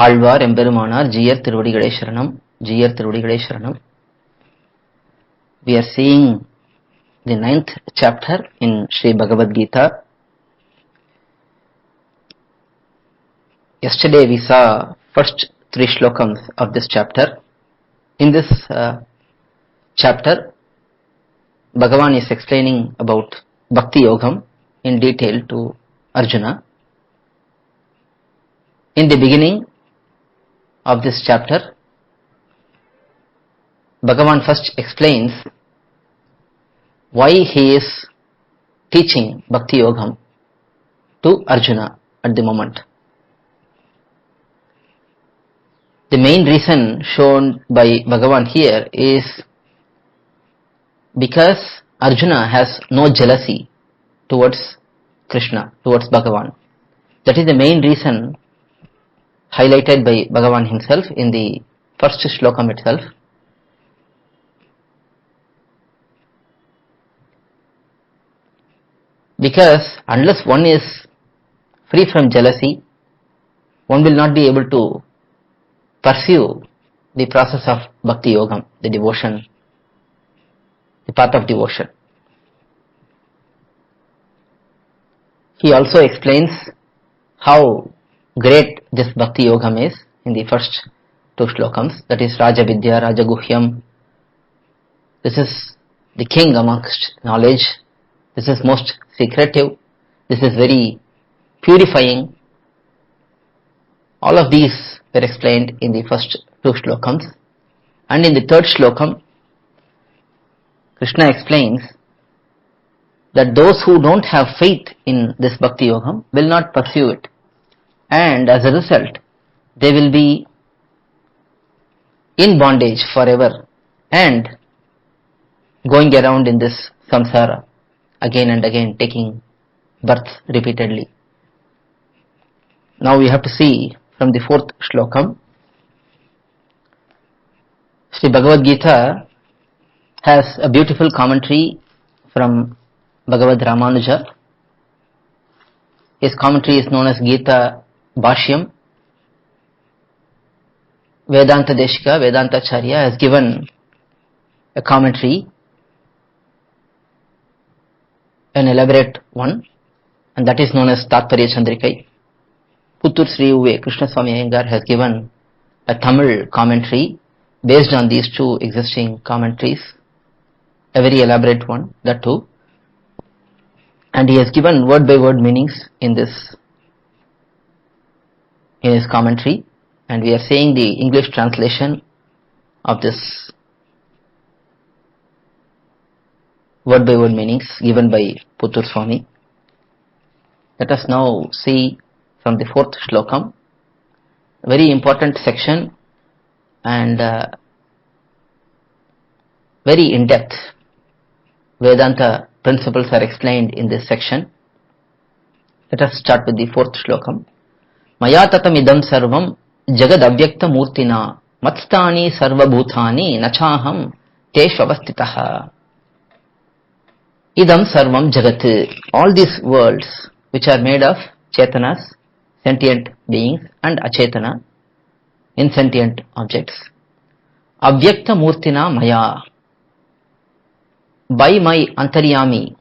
ஆழ்வார் எம்பெருமானார் ஜீயர் திருவடிகளே சரணம். ஜீயர் திருவடிகளே சரணம். We are seeing the 9th chapter in Sri Bhagavad Gita. Yesterday we saw first 3 shlokams of this chapter. In this chapter, Bhagavan is explaining about Bhakti Yogam in detail to Arjuna. In the beginning of this chapter, Bhagavan first explains why he is teaching Bhakti Yogam to Arjuna at the moment. The main reason shown by Bhagavan here is because Arjuna has no jealousy towards Krishna, towards Bhagavan. That is the main reason highlighted by Bhagavan himself in the first shlokam itself. Because unless one is free from jealousy, one will not be able to pursue the process of Bhakti Yogam, the devotion, the path of devotion. He also explains how great this Bhakti Yogam is in the first 2 shlokams, that is Raja Vidya, Raja Guhyam. This is the king amongst knowledge. This is most secretive. This is very purifying. All of these were explained in the first 2 shlokams. And in the 3rd shlokam, Krishna explains that those who don't have faith in this Bhakti Yogam will not pursue it. And as a result, they will be in bondage forever and going around in this samsara again and again, taking birth repeatedly. Now we have to see from the 4th shlokam. Sri Bhagavad Gita has a beautiful commentary from Bhagavad Ramanuja. His commentary is known as Gita Bhashyam. Vedanta Deshika, Vedanta Acharya, has given a commentary, an elaborate one, and that is known as Tatparya Chandrikai. Puttur Sri Uve Krishna Swami Iyengar has given a Tamil commentary based on these 2 existing commentaries, a very elaborate one, that too. And he has given word by word meanings in his commentary, and we are saying the English translation of this word by word meanings given by Puttur Swami. Let us now see from the 4th shlokam, a very important section and very in depth Vedanta principles are explained in this section. Let us start with the 4th shlokam. Maya tatam idam sarvam jagad avyakta murtina matstani sarva bhutani nachaham teshu avastitaha. Idam sarvam jagat. All these worlds which are made of chetanas, sentient beings, and achetana, insentient objects. Avyakta murtina maya. By my antaryami,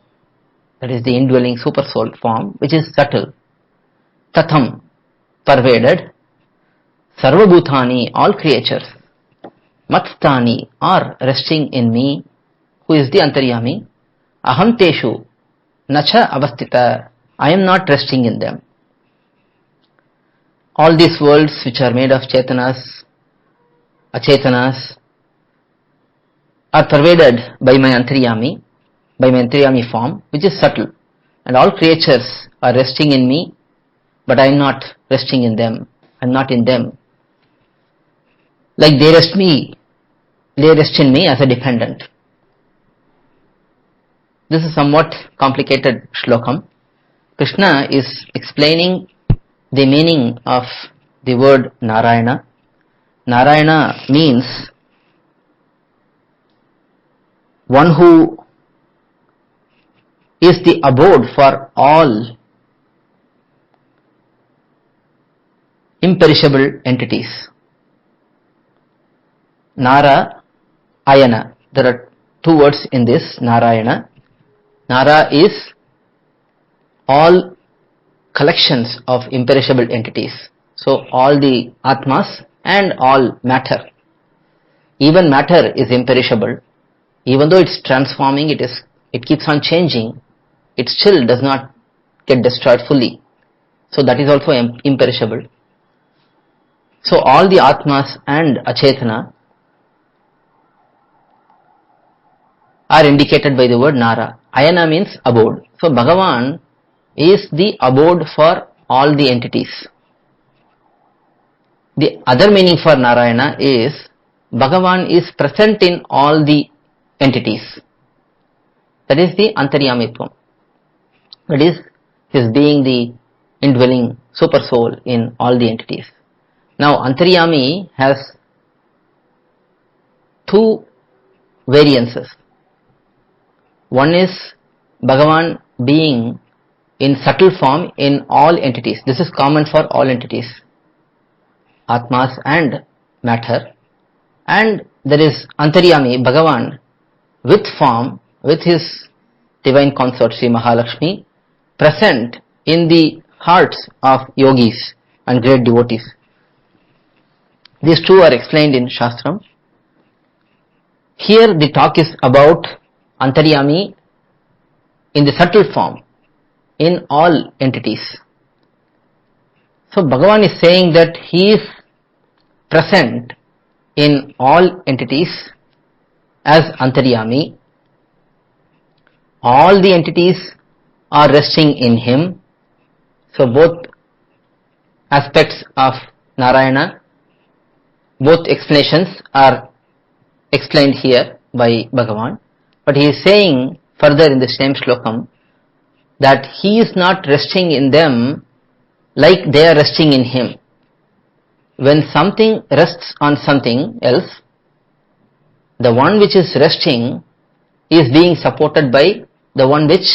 that is the indwelling super soul form, which is subtle. Tatham, pervaded. Sarvabhutani, all creatures. Matstani, are resting in me, who is the antaryami. Aham teshu, nacha avastita, I am not resting in them. All these worlds which are made of chetanas, achetanas, are pervaded by my antaryami form, which is subtle, and all creatures are resting in me, but I am not resting in them. I am not in them. Like they rest in me as a dependent. This is somewhat complicated shlokam. Krishna is explaining the meaning of the word Narayana. Narayana means one who is the abode for all imperishable entities. Nara, Ayana. There are two words in this, Narayana. Nara is all collections of imperishable entities. So all the Atmas and all matter. Even matter is imperishable. Even though it's transforming, it keeps on changing, it still does not get destroyed fully. So that is also imperishable. So all the Atmas and Achetana are indicated by the word Nara. Ayana means abode. So Bhagavan is the abode for all the entities. The other meaning for Narayana is Bhagavan is present in all the entities. That is the Antaryamitvam. That is his being the indwelling super soul in all the entities. Now Antaryami has two variances. One is Bhagavan being in subtle form in all entities. This is common for all entities, Atmas and matter. And there is Antaryami, Bhagavan, with form, with his divine consort Sri Mahalakshmi, present in the hearts of yogis and great devotees. These two are explained in Shastram. Here the talk is about Antaryami in the subtle form in all entities. So Bhagavan is saying that he is present in all entities as Antaryami. All the entities are resting in him. So both aspects of Narayana, both explanations are explained here by Bhagavan. But he is saying further in the same slokam that he is not resting in them like they are resting in him. When something rests on something else, the one which is resting is being supported by the one which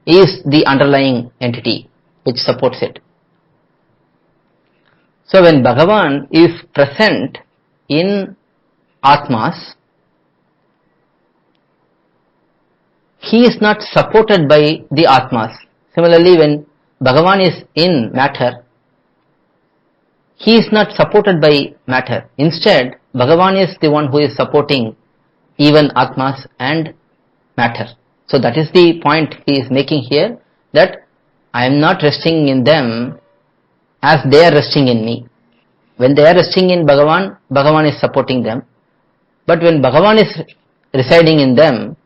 is the underlying entity which supports it. So when Bhagavan is present in Atmas, he is not supported by the Atmas. Similarly, when Bhagavan is in matter, he is not supported by matter. Instead, Bhagavan is the one who is supporting even Atmas and matter. So that is the point he is making here, that I am not resting in them as they are resting in me. When they are resting in Bhagavan, Bhagavan is supporting them. But when Bhagavan is residing in them,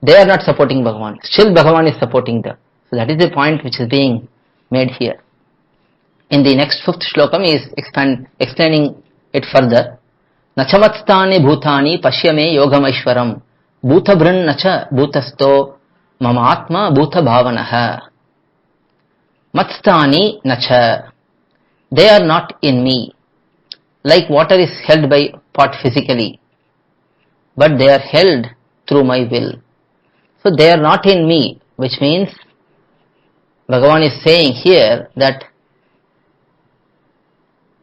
they are not supporting Bhagavan. Still Bhagavan is supporting them. So that is the point which is being made here. In the next fifth shlokam, he is explaining it further. Nachavatstani bhutani pashyame yogamashwaram bhutabhrin nacha bhutasto mamatma bhuta bhavanaha. Matstani nacha. They are not in me. Like water is held by pot physically, but they are held through my will. So they are not in me, which means Bhagavan is saying here that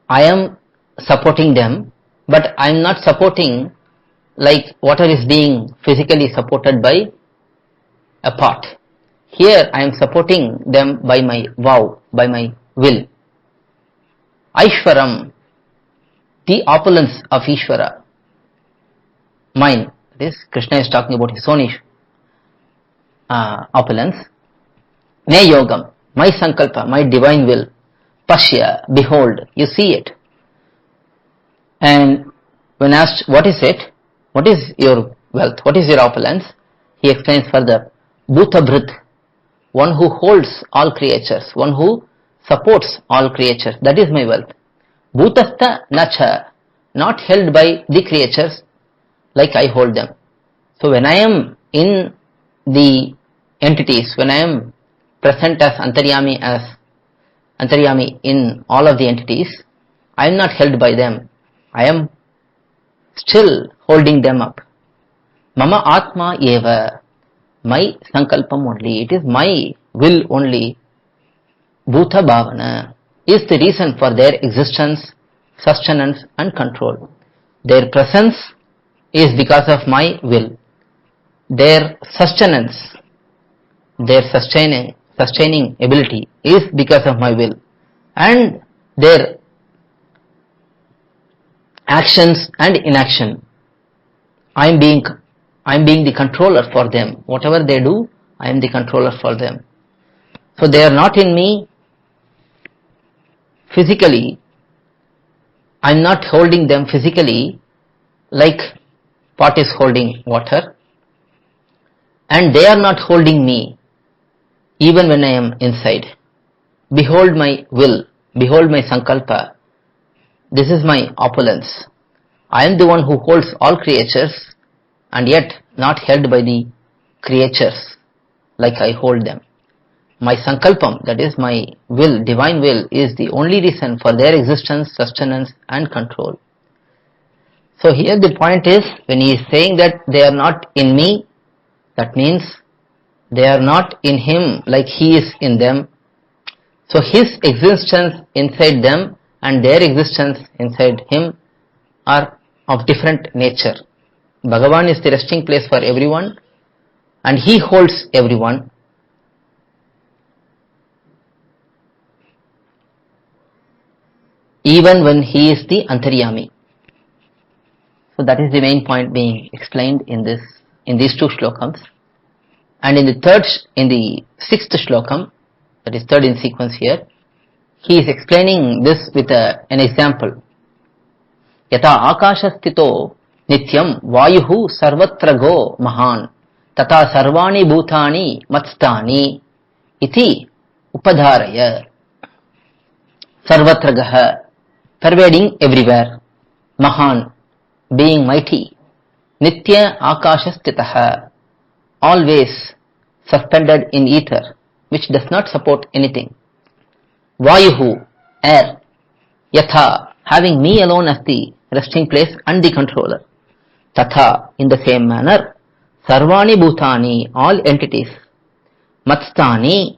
I am supporting them, but I am not supporting like water is being physically supported by a pot. Here I am supporting them by my vow, by my will. Aishwaram, the opulence of Ishvara, mine. This Krishna is talking about his own opulence. Me yogam, my sankalpa, my divine will. Pashya, behold, you see it. And when asked, what is it? What is your wealth? What is your opulence? He explains further. Bhutabhrit, one who holds all creatures, one who supports all creatures. That is my wealth. Bhutastha nacha, not held by the creatures like I hold them. So when I am in the entities, when I am present as Antaryami in all of the entities, I am not held by them. I am still holding them up. Mama Atma eva, my sankalpam only. It is my will only. Bhuta bhavana. is the reason for their existence, sustenance and control. Their presence is because of my will. Their sustenance, their sustaining ability is because of my will, and their actions and inaction, I am being the controller for them. Whatever they do, I am the controller for them. So they are not in me physically. I am not holding them physically like pot is holding water, and they are not holding me even when I am inside. Behold my will, behold my sankalpa. This is my opulence. I am the one who holds all creatures and yet not held by the creatures like I hold them. My sankalpam, that is my will, divine will, is the only reason for their existence, sustenance and control. So here the point is, when he is saying that they are not in me, that means they are not in him like he is in them. So his existence inside them and their existence inside him are of different nature. Bhagavan is the resting place for everyone and he holds everyone. Even when he is the Antaryami. So that is the main point being explained in these two slokams. And in the sixth slokam, that is third in sequence here, he is explaining this with an example. Yata akashastito nityam vayuhu sarvatrago mahan tata sarvani bhutani matstani iti upadharaya. Sarvatragaha, pervading everywhere. Mahan, being mighty. Nitya akashastitaha, always suspended in ether, which does not support anything. Vayuhu, air. Yatha, having me alone as the resting place and the controller. Tatha, in the same manner. Sarvani bhutani, all entities. Matstani,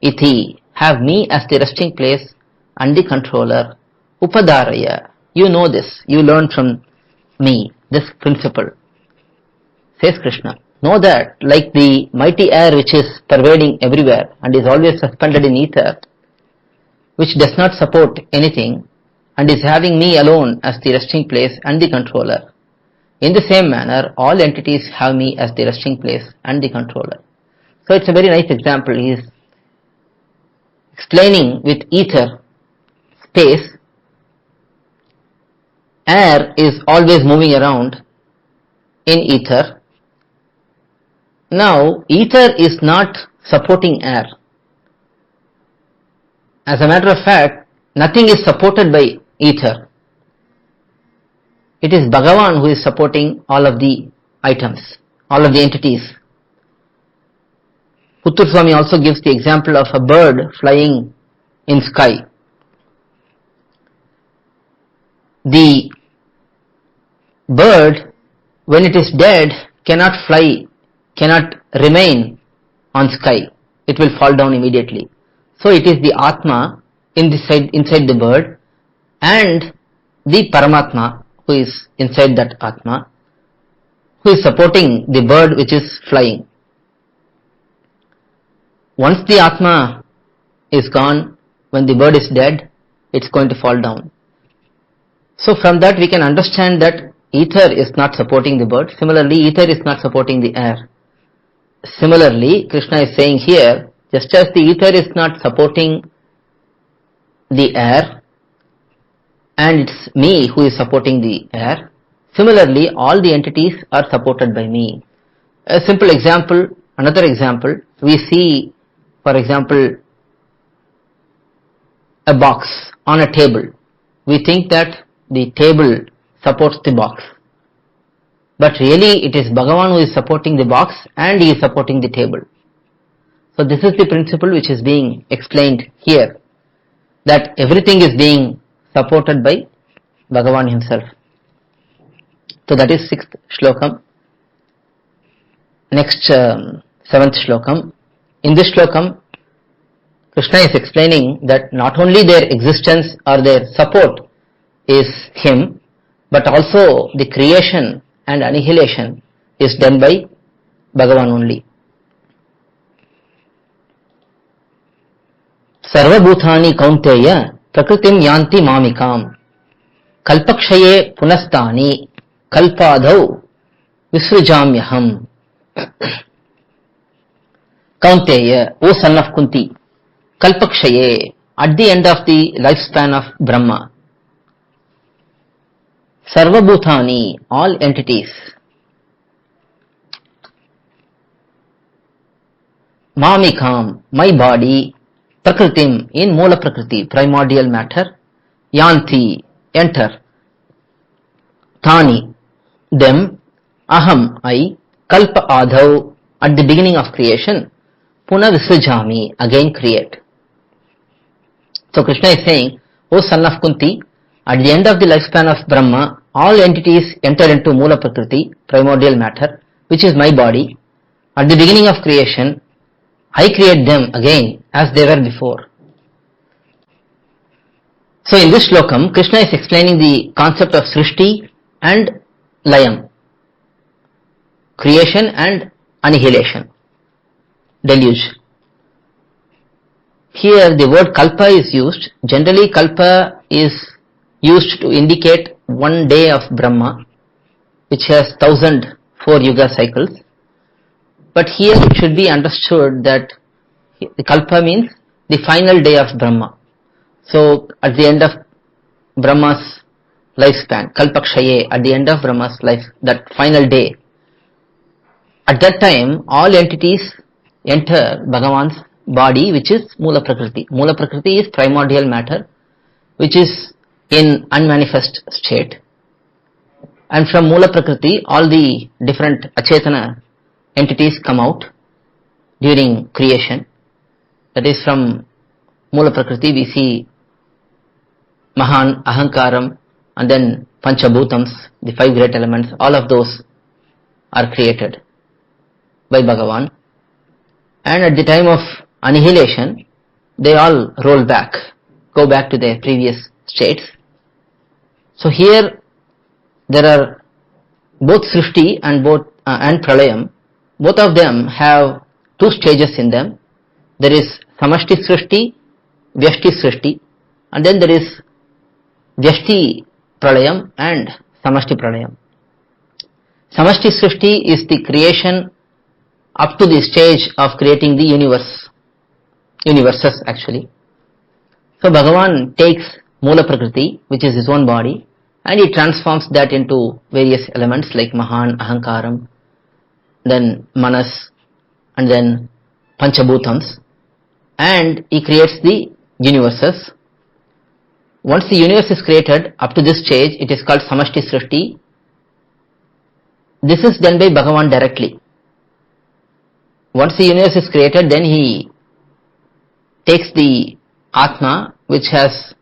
iti, have me as the resting place and the controller. Upadaraya, you know this, you learn from me this principle. Says Krishna, know that like the mighty air which is pervading everywhere and is always suspended in ether, which does not support anything and is having me alone as the resting place and the controller, in the same manner all entities have me as the resting place and the controller. So it's a very nice example. He is explaining with ether, space. Air is always moving around in ether. Now, ether is not supporting air. As a matter of fact, nothing is supported by ether. It is Bhagavan who is supporting all of the items, all of the entities. Puttur Swami also gives the example of a bird flying in sky. The bird, when it is dead, cannot fly, cannot remain on sky. It will fall down immediately. So it is the Atma inside the bird and the Paramatma who is inside that Atma, who is supporting the bird which is flying. Once the Atma is gone, when the bird is dead, it's going to fall down. So from that we can understand that ether is not supporting the bird. Similarly, ether is not supporting the air. Similarly, Krishna is saying here, just as the ether is not supporting the air and it's me who is supporting the air, similarly all the entities are supported by me. A simple example, another example, we see, for example, a box on a table. We think that the table supports the box. But really it is Bhagavan who is supporting the box and he is supporting the table. So this is the principle which is being explained here, that everything is being supported by Bhagavan himself. So that is 6th shlokam. Next 7th shlokam. In this shlokam, Krishna is explaining that not only their existence or their support is him, but also the creation and annihilation is done by Bhagavan only. Sarvabhutani kaunteya prakritim yanti mamikam kalpakshaye punastani kalpadhau visrujamyaham. Kaunteya, O son of Kunti, kalpakshaye, at the end of the lifespan of Brahma, Sarvabhutani, all entities, Mamikam, my body, Prakritim, in Moola Prakriti, primordial matter, Yanti, enter, Thani, them, Aham, I, Kalpa Adhav, at the beginning of creation, Puna Visrujami, again create. So Krishna is saying, O son of Kunti, at the end of the lifespan of Brahma, all entities enter into Moola Prakriti, primordial matter, which is my body. At the beginning of creation, I create them again as they were before. So in this shlokam, Krishna is explaining the concept of Srishti and Layam, creation and annihilation, deluge. Here the word kalpa is used. Generally kalpa is used to indicate one day of Brahma, which has 1004 yuga cycles. But here it should be understood that the kalpa means the final day of Brahma. So at the end of Brahma's lifespan, kalpakshaye, at the end of Brahma's life, that final day, at that time all entities enter Bhagavan's body, which is Moola Prakriti. Moola Prakriti is primordial matter, which is in unmanifest state. And from Moola Prakriti, all the different achetana entities come out during creation. That is, from Moola Prakriti we see Mahan, Ahankaram, and then Panchabhutams, the 5 great elements. All of those are created by Bhagavan. And at the time of annihilation, they all roll back, go back to their previous states. So here there are both Srishti and Pralayam. Both of them have 2 stages in them. There is Samashti Srishti, Vyashti Srishti, and then there is Vyashti Pralayam and Samashti Pralayam. Samashti Srishti is the creation up to the stage of creating the universes actually. So Bhagavan takes Moola Prakriti, which is his own body, and he transforms that into various elements like Mahan, Ahankaram, then Manas, and then Panchabhutams, and he creates the universes. Once the universe is created, up to this stage, it is called Samashti Srishti. This is done by Bhagavan directly. Once the universe is created, then he takes the Atma, which has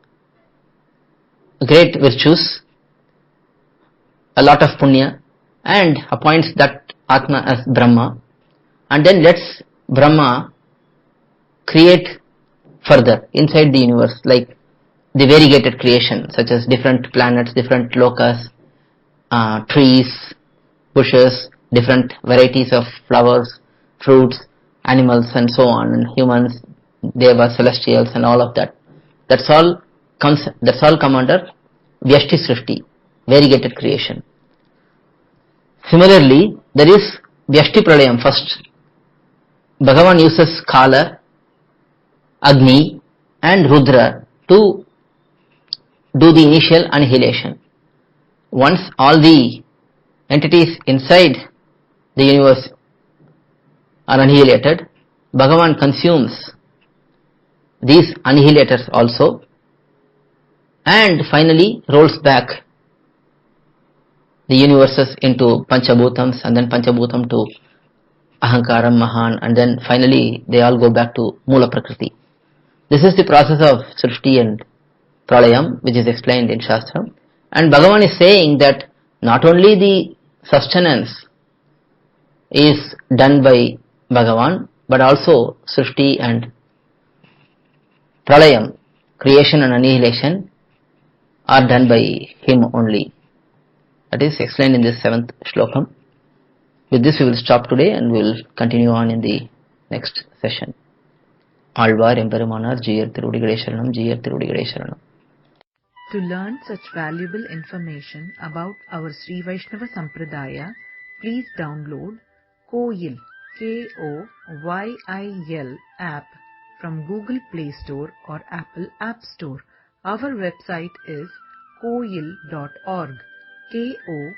great virtues, a lot of punya, and appoints that Atma as Brahma, and then lets Brahma create further inside the universe, like the variegated creation, such as different planets, different lokas, trees, bushes, different varieties of flowers, fruits, animals, and so on, and humans, devas, celestials, and all of that. That's all come under Vyashti Srishti, variegated creation. Similarly, there is Vyashti Pralayam first. Bhagavan uses Kala, Agni, and Rudra to do the initial annihilation. Once all the entities inside the universe are annihilated, Bhagavan consumes these annihilators also, and finally rolls back the universes into Panchabhutams, and then Panchabhutam to Ahankaram, Mahan, and then finally they all go back to Moola Prakriti. This is the process of Srishti and Pralayam, which is explained in Shastra. And Bhagavan is saying that not only the sustenance is done by Bhagavan, but also Srishti and pralayam, creation and annihilation, are done by him only. That is explained in this 7th shlokam. With this we will stop today and we will continue on in the next session. Alvar Emperumanar Jiyar Thirudigalai Sharanam, Jiyar Thirudigalai Sharanam. To learn such valuable information about our Sri Vaishnava Sampradaya, please download Koyil, Koyil app from Google Play Store or Apple App Store. Our website is koyil.org, koyil.org.